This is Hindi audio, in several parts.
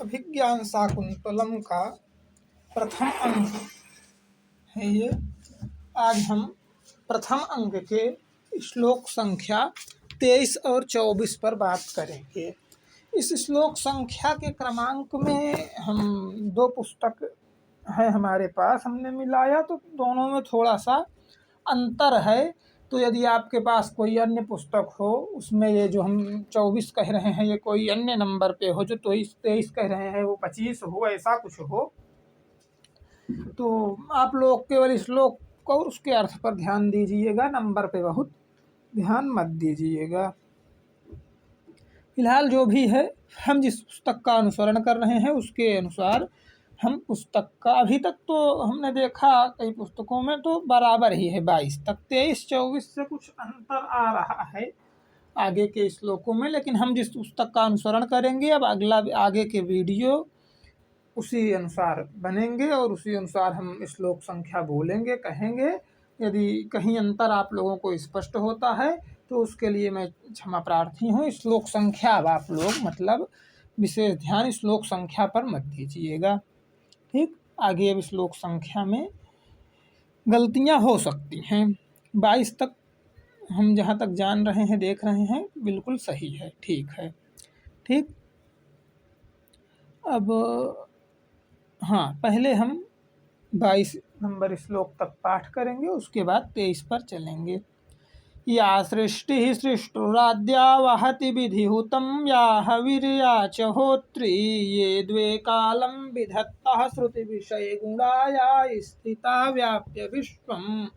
अभिज्ञान शाकुंतलम का प्रथम अंक है ये। आज हम प्रथम अंक के श्लोक संख्या 23 और 24 पर बात करेंगे। इस श्लोक संख्या के क्रमांक में हम दो पुस्तक है हमारे पास, हमने मिलाया तो दोनों में थोड़ा सा अंतर है। तो यदि आपके पास कोई अन्य पुस्तक हो, उसमें ये जो हम 24 कह रहे हैं ये कोई अन्य नंबर पे हो, जो 23 कह रहे हैं वो 25 हो, ऐसा कुछ हो, तो आप लोग केवल श्लोक को और उसके अर्थ पर ध्यान दीजिएगा, नंबर पे बहुत ध्यान मत दीजिएगा। फिलहाल जो भी है, हम जिस पुस्तक का अनुसरण कर रहे हैं उसके अनुसार हम पुस्तक का, अभी तक तो हमने देखा कई पुस्तकों में तो बराबर ही है 22 तक, 23-24 से कुछ अंतर आ रहा है आगे के श्लोकों में। लेकिन हम जिस पुस्तक का अनुसरण करेंगे, अब अगला आगे के वीडियो उसी अनुसार बनेंगे और उसी अनुसार हम श्लोक संख्या बोलेंगे, कहेंगे। यदि कहीं अंतर आप लोगों को स्पष्ट होता है तो उसके लिए मैं क्षमा प्रार्थी हूँ। श्लोक संख्या अब आप लोग मतलब विशेष ध्यान श्लोक संख्या पर मत दीजिएगा, ठीक। आगे अब श्लोक संख्या में गलतियाँ हो सकती हैं। 22 तक हम जहाँ तक जान रहे हैं, देख रहे हैं, बिल्कुल सही है, ठीक है, ठीक। अब हाँ, पहले हम 22 नंबर श्लोक तक पाठ करेंगे, उसके बाद 23 पर चलेंगे। या सृष्टि सृष्टुराद्या वहति विधिहुतं या हविर्या च होत्री ये द्वे कालं विधत्तः श्रुति विषय गुणा या स्थिता व्याप्य विश्वम्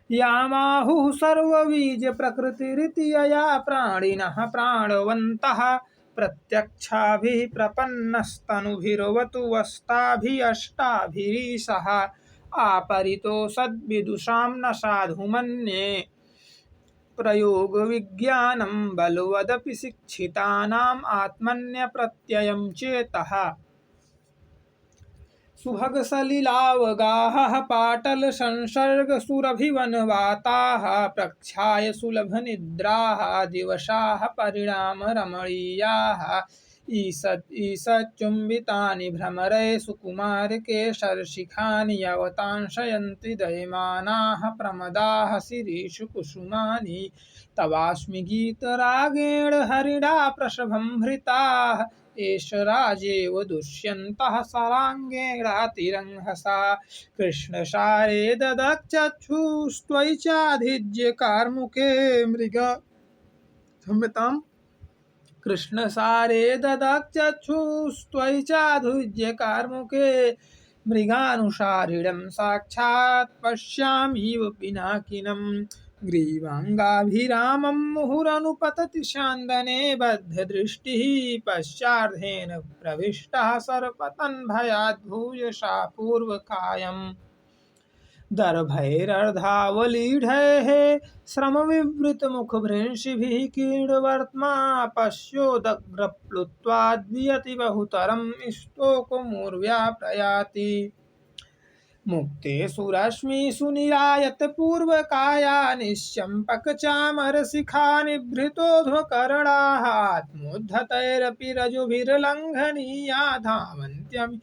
यामाहुः सर्वबीज प्रकृतिरिति यया प्राणिनः प्राणवन्तः प्रत्यक्षाभिः प्रपन्नस्तनुभिर्वतु वस्ताभिरष्टाभिरीशः आपरितो सद्विदुषां न साधु मन्ये प्रयोग विज्ञानं बलवदपि शिक्षितानाम् आत्मन्यप्रत्ययं चेतः सुभग सलिलावगाहः पाटल संसर्ग सुरभिवनवाताः प्रक्षाय सुलभ निद्राः दिवसाः परिणाम रमणीयाः ईषच्चुम्बितानि भ्रमरे सुकुमार केशरशिखानि अवतांशयन्ति दयमानाः प्रमदाः शिरीषु कुसुमानि तवास्मि गीतरागेण हरिणा प्रसभंभृताः एष राजेव दुष्यन्तः सराङ्गेणातिरंहसा कृष्णसारे ददक्षुस्त्वयि चाधिज्य कार्मुके मृग क्षम्यताम् कृष्णसारे ददक्षुस्त्वयि चाधुज्य कार्मुके मृगानुसारिणं साक्षात् पश्यामीव पिनाकिनं ग्रीवाङ्गाभिरामं मुहुरनुपतति शान्दने बद्धदृष्टिः पश्चार्धेन प्रविष्टः सर्पतन् भयात् भूयसा पूर्वकायम् दर्भैरर्धावलीढैः श्रमविवृतमुखभृंशिभिः कीर्णवर्त्मा पश्योदग्रप्लुत्वाद्वियति बहुतरं स्तोकमुर्व्या प्रयाति मुक्ते सुरश्मिषु निरायत पूर्वकाया निश्चम्पकचामरशिखा निभृतोध्वकरणाः आत्मोद्धतैरपि रजुभिर्लङ्घनीया धावन्त्यमि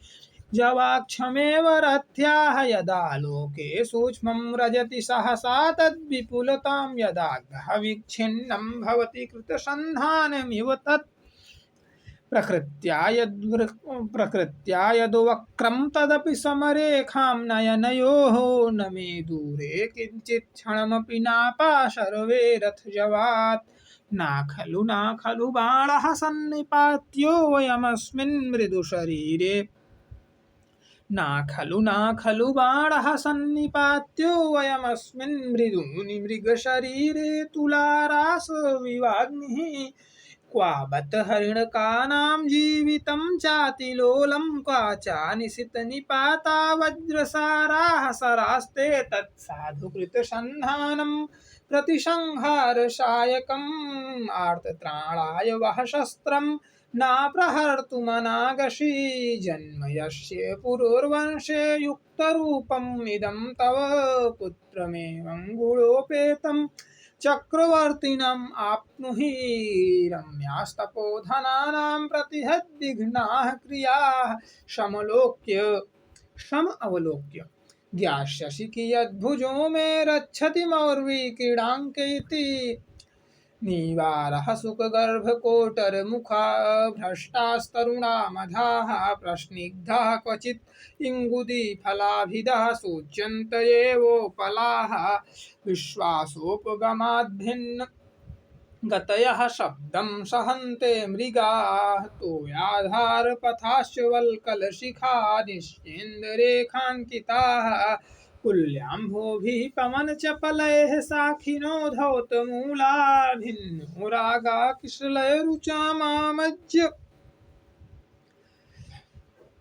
जवाक्षमेव रथ्याः यदा लोके सूक्ष्मं रजति सहसा तद्विपुलतां यदाग्रह विच्छिन्नं भवति कृतसन्धानमिव तत् प्रकृत्या यद्वक्रं तदपि समरेखां नयनयोः न मे दूरे किञ्चित् क्षणमपि नापाशर्वे रथजवात् ना खलु बाणः सन्निपात्यो वयमस्मिन् मृदुशरीरे ना खलु बाणः सन्निपात्यो वयमस्मिन् मृगशरीरे तुलारासविवाग्निः क्वा बत हरिणकानां जीवितं चातिलोलं क्वा चानिशितनिपाता वज्रसाराः सरास्ते तत्साधुकृतसन्धानं प्रतिसंहारसायकम् आर्तत्राणाय वः शस्त्रं नाप्रहर्तुमनागशी जन्म यस्य पुरुर्वंशे युक्तरूपम् इदं तव पुत्रमेवं गुणोपेतं चक्रवर्तिनम् आप्नुहि रम्यास्तपोधनानां प्रतिहद्विघ्नाः क्रियाः शम अवलोक्य ज्ञास्यसि कियद्भुजो मे रक्षति मौर्वी क्रीडाङ्के इति निवारः सुखगर्भकोटरमुखा भ्रष्टास्तरुणा मधाः प्रस्निग्धाः क्वचित् इङ्गुदीफलाभिदः सूच्यन्त एवोपलाः विश्वासोपगमाद्भिन्न गतयः शब्दं सहन्ते मृगाः तोयाधारपथाश्च वल्कलशिखा निश्चेन्दरेखाङ्किताः कुल्याम्भोभिः पवनचपलैः साखिनो धौतमूला भिन्नो रागा किशलयरुचामामज्य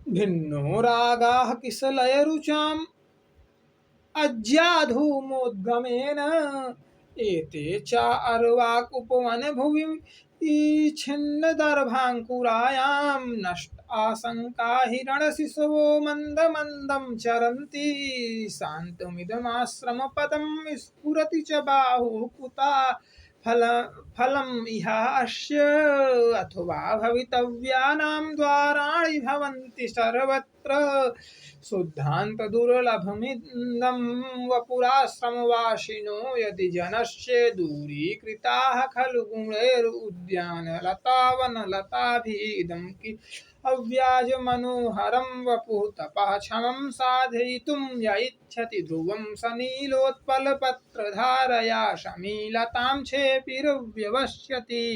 भिन्नो रागाः किशलयरुचाम् अज्याधूमोद्गमेन एते च अर्वाक उपवन भुवि छिन्नदर्भाङ्कुरायां नष्ट आशङ्का हिरणशिशवो मन्दमन्दं चरन्ति शान्तमिदमाश्रमपदं स्फुरति च बाहुः कुता फलम् इहास्य अथवा भवितव्यानां द्वाराणि भवन्ति सर्वत्र शुद्धान्तदुर्लभमिदं वपुराश्रमवासिनो यदि जनस्य दूरीकृताः खलु गुणैरुद्यानलतावनलताभिदं कि अव्याजमनोहरं वपुः तपः क्षमं साधयितुं य इच्छति ध्रुवं सनीलोत्पलपत्रधारया शमीलतां क्षेपिरव्यवस्यति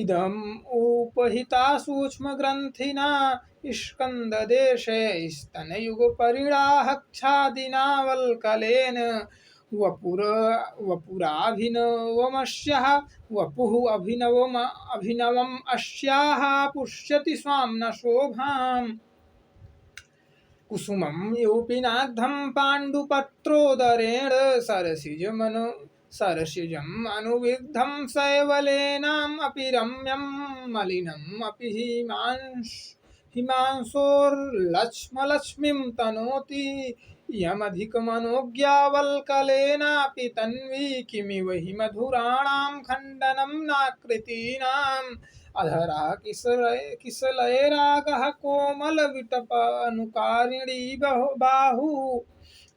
इदम् उपहिता सूक्ष्मग्रन्थिना स्कन्ददेशे स्तनयुगपरिणाहक्षादिना वल्कलेन वपुराभिनवमस्याः वपुः अभिनवम् अस्याः पुष्यति स्वां न शोभाम् कुसुमं योपिनाग्धं पाण्डुपत्रोदरेण सरसिजम् अनुविग्धं शैवलेनाम् अपि रम्यं मलिनम् अपि हिमांशोर्लक्ष्मलक्ष्मीं तनोति यमधिकमनोज्ञावल्कलेनापि तन्वी किमिव हि मधुराणां खण्डनं नाकृतीनाम् अधरा किसलयरागः कोमलविटपानुकारिणी बाहु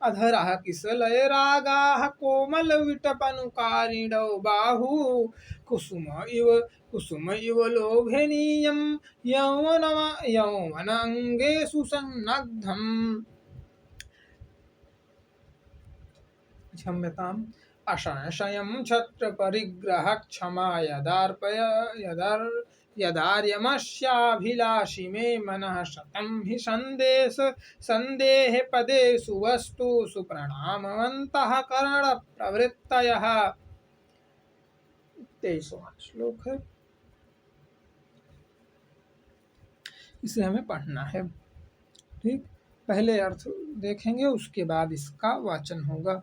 अधरः किसलयरागाः कोमलविटपनुकारिणौ बाहु कुसुम इव लोभनीयं यौवनाङ्गेषु संनग्धम् क्षम्यताम् असंशयं छत्रपरिग्रह क्षमा यदार्यमस्याभिलाषी मे मनः शतं हि संदेहे पदेषु वस्तुषु प्रणामवन्तः करणप्रवृत्तयः। 23वां श्लोक है, इसे हमें पढ़ना है। ठीक, पहले अर्थ देखेंगे, उसके बाद इसका वाचन होगा।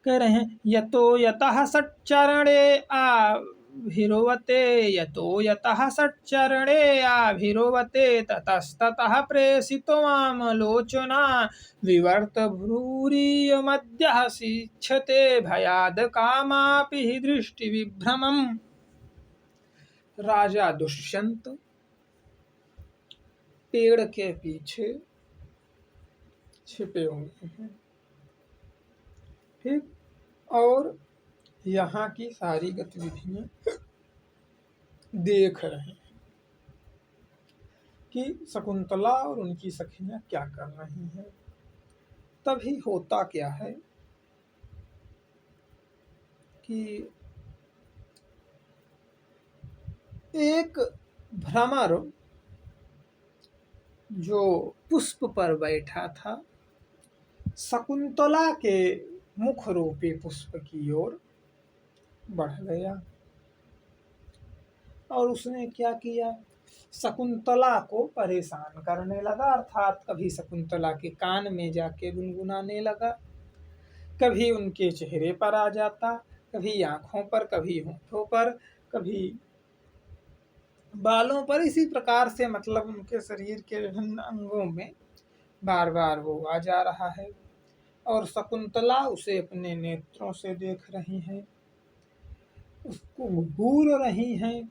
कह रहे हैं यतो यतः सच्चरणे आभिरोवते ततस्ततः प्रेषितोऽमलोचना विवर्त भ्रूरियमद्यः शिक्षते भयाद कामापि हि दृष्टिविभ्रमम्। राजा दुष्यंत पेड़ के पीछे छिपे हुए हैं, ठीक, और यहाँ की सारी गतिविधियां देख रहे हैं कि शकुंतला और उनकी सखियां क्या कर रही हैं। तभी होता क्या है कि एक भ्रमर जो पुष्प पर बैठा था शकुंतला के मुख रूपी पुष्प की ओर बढ़ गया और उसने क्या किया, शकुंतला को परेशान करने लगा। अर्थात कभी शकुंतला के कान में जाके गुनगुनाने लगा, कभी उनके चेहरे पर आ जाता, कभी आंखों पर, कभी होठों पर, कभी बालों पर। इसी प्रकार से मतलब उनके शरीर के विभिन्न अंगों में बार बार वो आ जा रहा है और शकुंतला उसे अपने नेत्रों से देख रही है। उसको घूर रही हैं,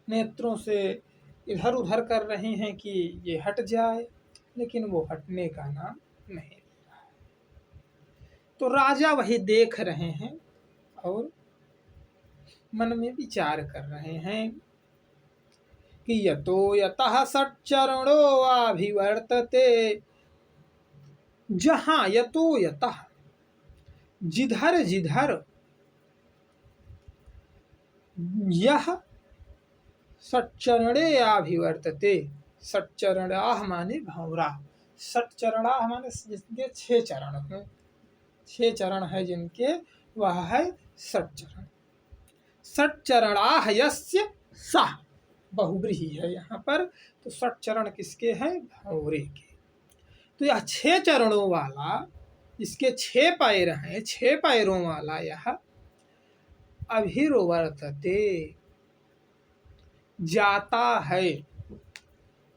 नेत्रों से इधर उधर कर रही हैं कि ये हट जाए, लेकिन वो हटने का नाम नहीं ले रहा। तो राजा वही देख रहे हैं और मन में विचार कर रहे हैं कि यतो यतः सच्चरणो अभिवर्तते, जहां यतो यतः जिधर जिधर यह सच्चरणे अभिवर्तते, सच्चरणाह माने भंवरा, सच्चरणाह माने जिनके 6 चरण हैं, 6 चरण है जिनके, वह है सच्चरण। सच्चरणाह यस्य सः, बहुव्रीहि है यहाँ पर, तो सच्चरण किसके हैं? भंवरे के। तो यह 6 चरणों वाला, इसके 6 पैर हैं, 6 पैरों वाला यह अभिवर्तते, जाता है।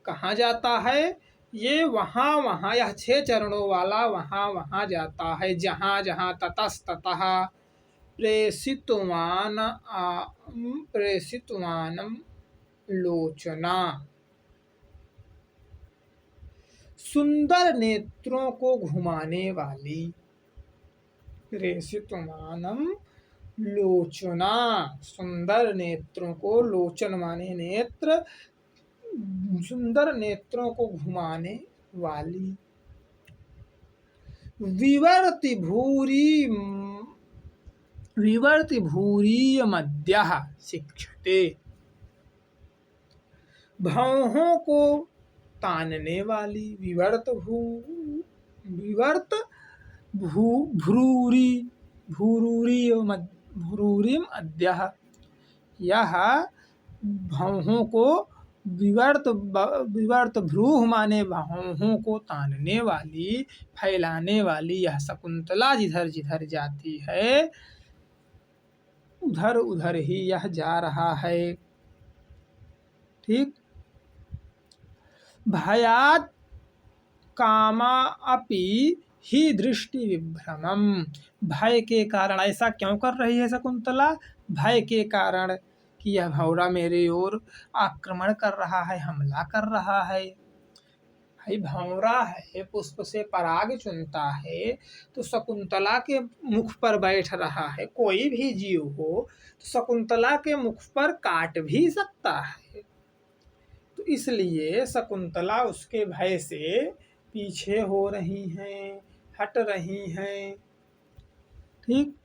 कहाँ जाता है? ये वहाँ वहाँ, यह 6 चरणों वाला वहाँ वहाँ जाता है, जहाँ जहाँ ततस्ततः प्रेषितवानम लोचना, सुंदर नेत्रों को घुमाने वाली, प्रेषितवानम लोचना, सुंदर नेत्रों को, लोचन माने नेत्र, सुंदर नेत्रों को घुमाने वाली, विवर्ति भूरी मध्यः शिक्षते, भौहों को तानने वाली, भ्रूरिम अद्यः, यह भौहों को, विवर्त भ्रूह माने भौहों को तानने वाली, फैलाने वाली यह शकुंतला जिधर जिधर जाती है उधर उधर ही यह जा रहा है। ठीक। भयात् कामा अपि ही दृष्टि विभ्रमम, भय के कारण, ऐसा क्यों कर रही है शकुंतला? भय के कारण कि यह भंवरा मेरे ओर आक्रमण कर रहा है, हमला कर रहा है। भाई भंवरा है, पुष्प से पराग चुनता है, तो शकुंतला के मुख पर बैठ रहा है। कोई भी जीव हो तो शकुंतला के मुख पर काट भी सकता है, तो इसलिए शकुंतला उसके भय से पीछे हो रही हैं, हट रही हैं। ठीक।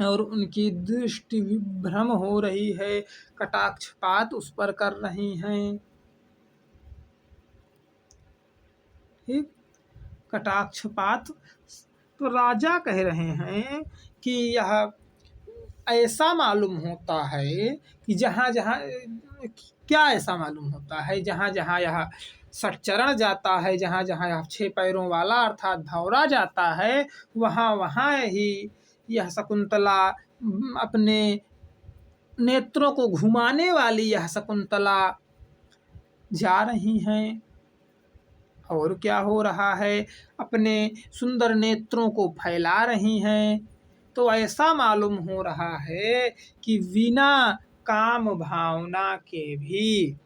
और उनकी दृष्टि विभ्रम हो रही है, कटाक्षपात उस पर कर रही हैं। ठीक। कटाक्षपात, तो राजा कह रहे हैं कि यह ऐसा मालूम होता है कि जहाँ जहाँ, क्या ऐसा मालूम होता है? जहाँ जहाँ यह सच्चरण जाता है, जहाँ जहाँ यह 6 पैरों वाला अर्थात भंवरा जाता है, वहाँ वहाँ ही यह शकुंतला अपने नेत्रों को घुमाने वाली यह शकुंतला जा रही हैं। और क्या हो रहा है? अपने सुंदर नेत्रों को फैला रही हैं। तो ऐसा मालूम हो रहा है कि बिना काम भावना के भी,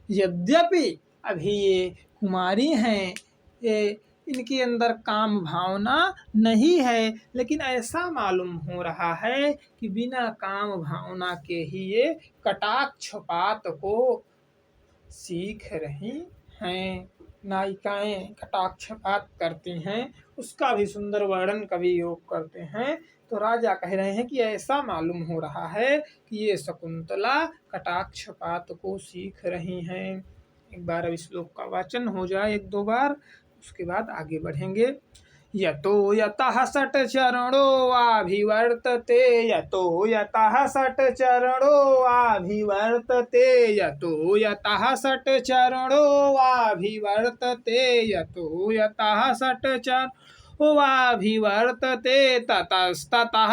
यद्यपि अभी ये कुमारी हैं, ये इनके अंदर काम भावना नहीं है, लेकिन ऐसा मालूम हो रहा है कि बिना काम भावना के ही ये कटाक्षपात को सीख रही हैं। नायिकाएं कटाक्षपात करती हैं, उसका भी सुंदर वर्णन कवि योग करते हैं। तो राजा कह रहे हैं कि ऐसा मालूम हो रहा है कि ये शकुंतला कटाक्षपात को सीख रही हैं। एक बार अब श्लोक का वाचन हो जाए 1-2 बार, उसके बाद आगे बढ़ेंगे। यतो यतः षट् चरणो अभिवर्तते, यतो यतः षट् चरणो अभिवर्तते, यतो यतः षट् चरणो अभिवर्तते, यतो यतः षट् चरणो अभिवर्तते, ततस्ततः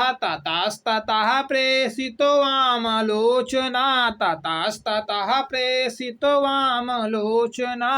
प्रेषितो वामलोचना, ततस्ततः प्रेषितो वामलोचना,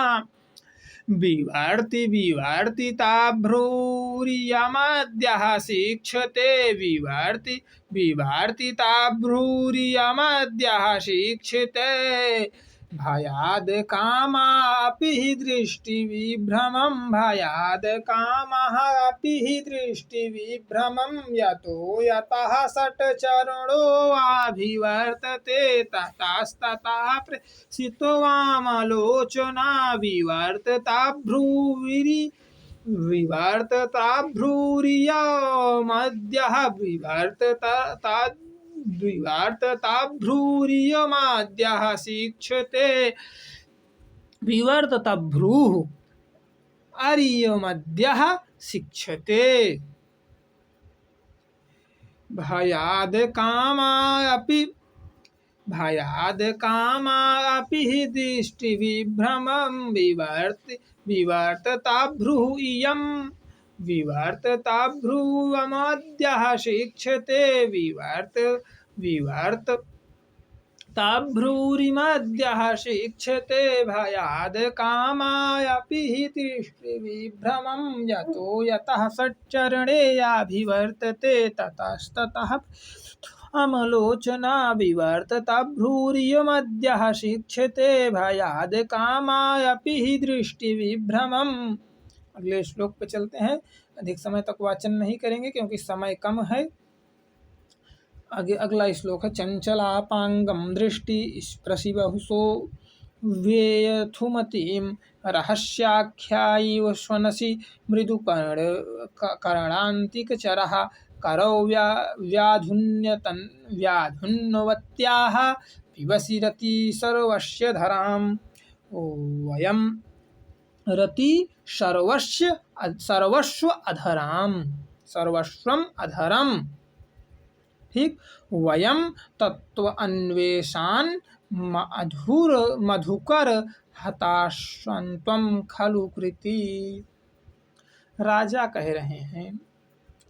विवर्ति विवर्तिताभ्रूरियमद्यः शिक्षते विवर्तिताभ्रूरियमद्यः शिक्षते भयाद् कामापि हि दृष्टिविभ्रमं भयाद् कामः अपि हि दृष्टिविभ्रमं यतो यतः षट्चरणोऽभिवर्तते ततस्ततः प्रसितो वामलोचना विवर्तताभ्रूरियमद्यः विवर्तताभ्रूरियमद्यः शिक्षते विवर्तताभ्रूः अरियमद्यः शिक्षते भयाद् कामापि हि दृष्टिविभ्रमं विवर्तताभ्रूः इयं विवर्तताभ्रूवमद्यः शिक्षते विवर्तताभ्रूरिमद्यः शिक्षते भयाद् कामापि हि दृष्टिविभ्रमं यतो यतः षट्चरणे अभिवर्तते ततस्ततः अमलोचना विवर्तताभ्रूरियमद्यः शिक्षते भयाद् कामापि हि दृष्टिविभ्रमम्। अगले श्लोक पे चलते हैं। अधिक समय तक वाचन नहीं करेंगे क्योंकि समय कम है। आगे अगला श्लोक है चंचलापांगम दृष्टि स्पृशि बहुसो वेयथुमतीं रहस्याख्यायिव श्वनसि मृदुकर्णान्तिकचरः करौ व्याधुन्वत्याः पिबसि रति सर्वस्य धराम् वयं रति सर्वस्व अधरम् ठीक वयं तत्व अन्वेषान् मधुकर हताश्वन्त्वं खलु कृति। राजा कह रहे हैं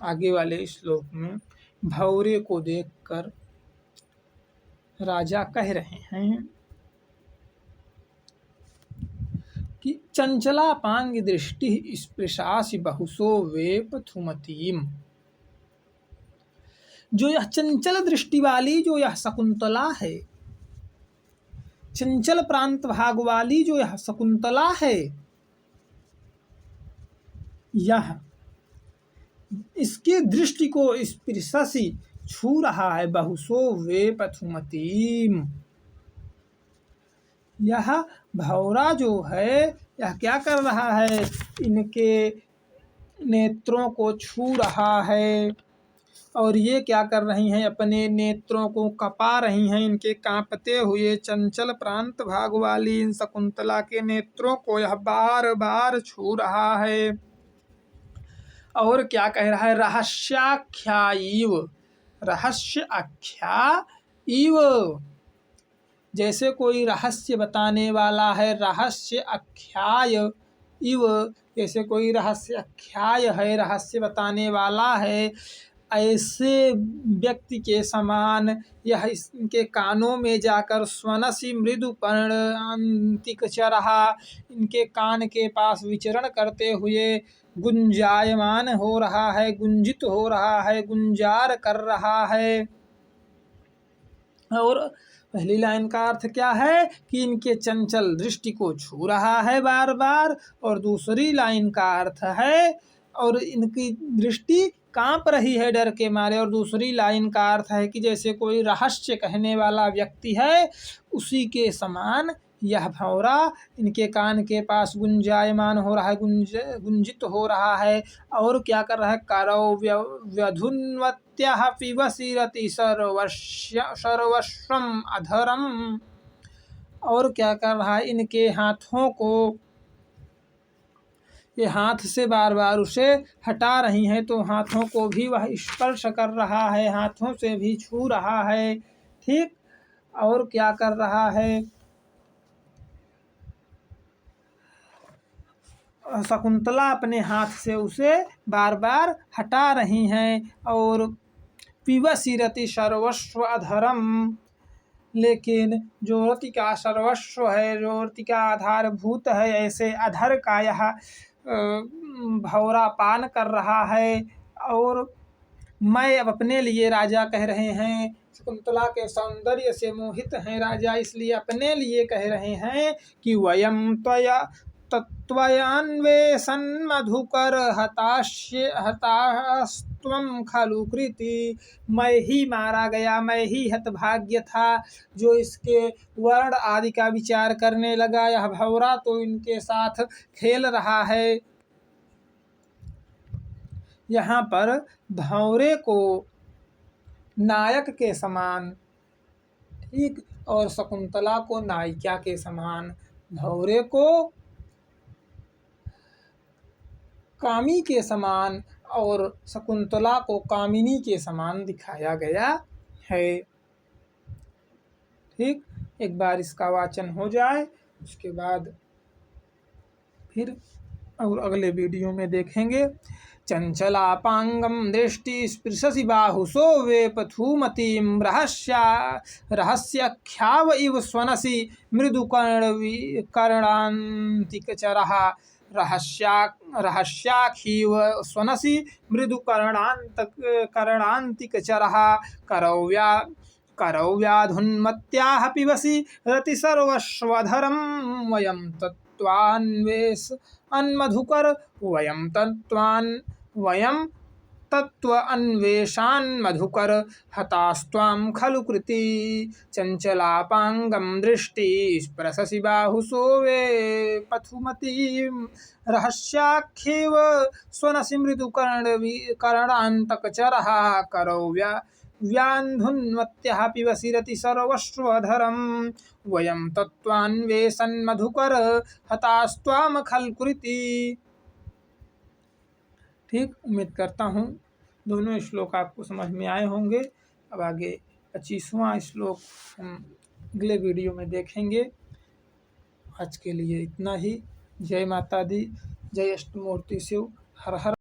आगे वाले श्लोक में, भौरे को देखकर राजा कह रहे हैं कि चंचलापांग दृष्टि स्पृशासि बहुसो वेपथुमतीम, जो यह चंचल दृष्टि वाली, जो यह शकुंतला है, चंचल प्रांत भाग वाली जो यह शकुंतला है, यह इसके दृष्टि को स्पृशसि छू रहा है, बहुसो वेपथुमतीम, यह भौरा जो है यह क्या कर रहा है, इनके नेत्रों को छू रहा है और ये क्या कर रही हैं, अपने नेत्रों को कपा रही हैं। इनके कांपते हुए चंचल प्रांत भाग वाली इन शकुंतला के नेत्रों को यह बार बार छू रहा है। और क्या कह रहा है, रहस्याख्यायिव, रहस्य आख्या इव, जैसे कोई रहस्य बताने वाला है, रहस्य आख्याय इव, जैसे कोई रहस्य आख्याय है, रहस्य बताने वाला है, ऐसे व्यक्ति के समान यह इनके कानों में जाकर स्वनसी मृदु पर्णान्तिकचरः, इनके कान के पास विचरण करते हुए गुंजायमान हो रहा है, गुंजित हो रहा है, गुंजार कर रहा है। और पहली लाइन का अर्थ क्या है कि इनके चंचल दृष्टि को छू रहा है बार बार, और दूसरी लाइन का अर्थ है और इनकी दृष्टि कांप रही है डर के मारे, और दूसरी लाइन का अर्थ है कि जैसे कोई रहस्य कहने वाला व्यक्ति है उसी के समान यह भौरा इनके कान के पास गुंजायमान हो रहा है, गुंजित हो रहा है। और क्या कर रहा है, करौ व्यधुन्वत्यः पिबसि रति सर्वस्वम् अधरम्, और क्या कर रहा है, इनके हाथों को, ये हाथ से बार बार उसे हटा रही हैं तो हाथों को भी वह स्पर्श कर रहा है, हाथों से भी छू रहा है। ठीक, और क्या कर रहा है, शकुंतला अपने हाथ से उसे बार बार हटा रही हैं। और पिबसि रति सर्वस्व अधरम, लेकिन जो रति का सर्वस्व है, जो रति का आधारभूत है, ऐसे अधर का यह भौरा पान कर रहा है। और मैं अब अपने लिए राजा कह रहे हैं, शकुंतला के सौंदर्य से मोहित हैं राजा, इसलिए अपने लिए कह रहे हैं कि वयम त्वया तत्त्वयान्वेषन् मधुकर हतास्त्वं खलु कृति। मैं ही मारा गया, मैं ही हतभाग्य था जो इसके वर्ण आदि का विचार करने लगा। यह भौरा तो इनके साथ खेल रहा है। यहाँ पर भौरे को नायक के समान, ठीक, और शकुंतला को नायिका के समान, भौरे को कामी के समान और शकुंतला को कामिनी के समान दिखाया गया है। ठीक, एक बार इसका वाचन हो जाए, उसके बाद फिर और अगले वीडियो में देखेंगे। चंचलापांगम दृष्टि स्पृशसि बाहुसो वेपथुमतीं रहस्याख्याव इव स्वनसि मृदुकर्णान्तिकचरः। रहस्याखीव स्वनसि मृदुकर्णान्तिकचरः। करौव्याधुन्मत्याः पिबसि रतिसर्वस्वधरं। वयं तत्त्वान्वेषन्मधुकर वयं तत्त्वान्वेषान्मधुकर हतास्त्वां खलु कृति। चंचलापांगं दृष्टि स्पृशसि बाहुसो वेपथुमतीं। रहस्याख्येव स्वनसि मृदुकर्णान्तकचरः। करौव्याधुन्मत्याः पिबसि रतिसर्वस्वधरं। वयं तत्त्वान्वेषन्मधुकर हतास्त्वां खलु कृति। ठीक, उम्मीद करता हूँ दोनों श्लोक आपको समझ में आए होंगे। अब आगे 25वां श्लोक हम अगले वीडियो में देखेंगे। आज के लिए इतना ही। जय माता दी, जय अष्टमूर्ति शिव, हर हर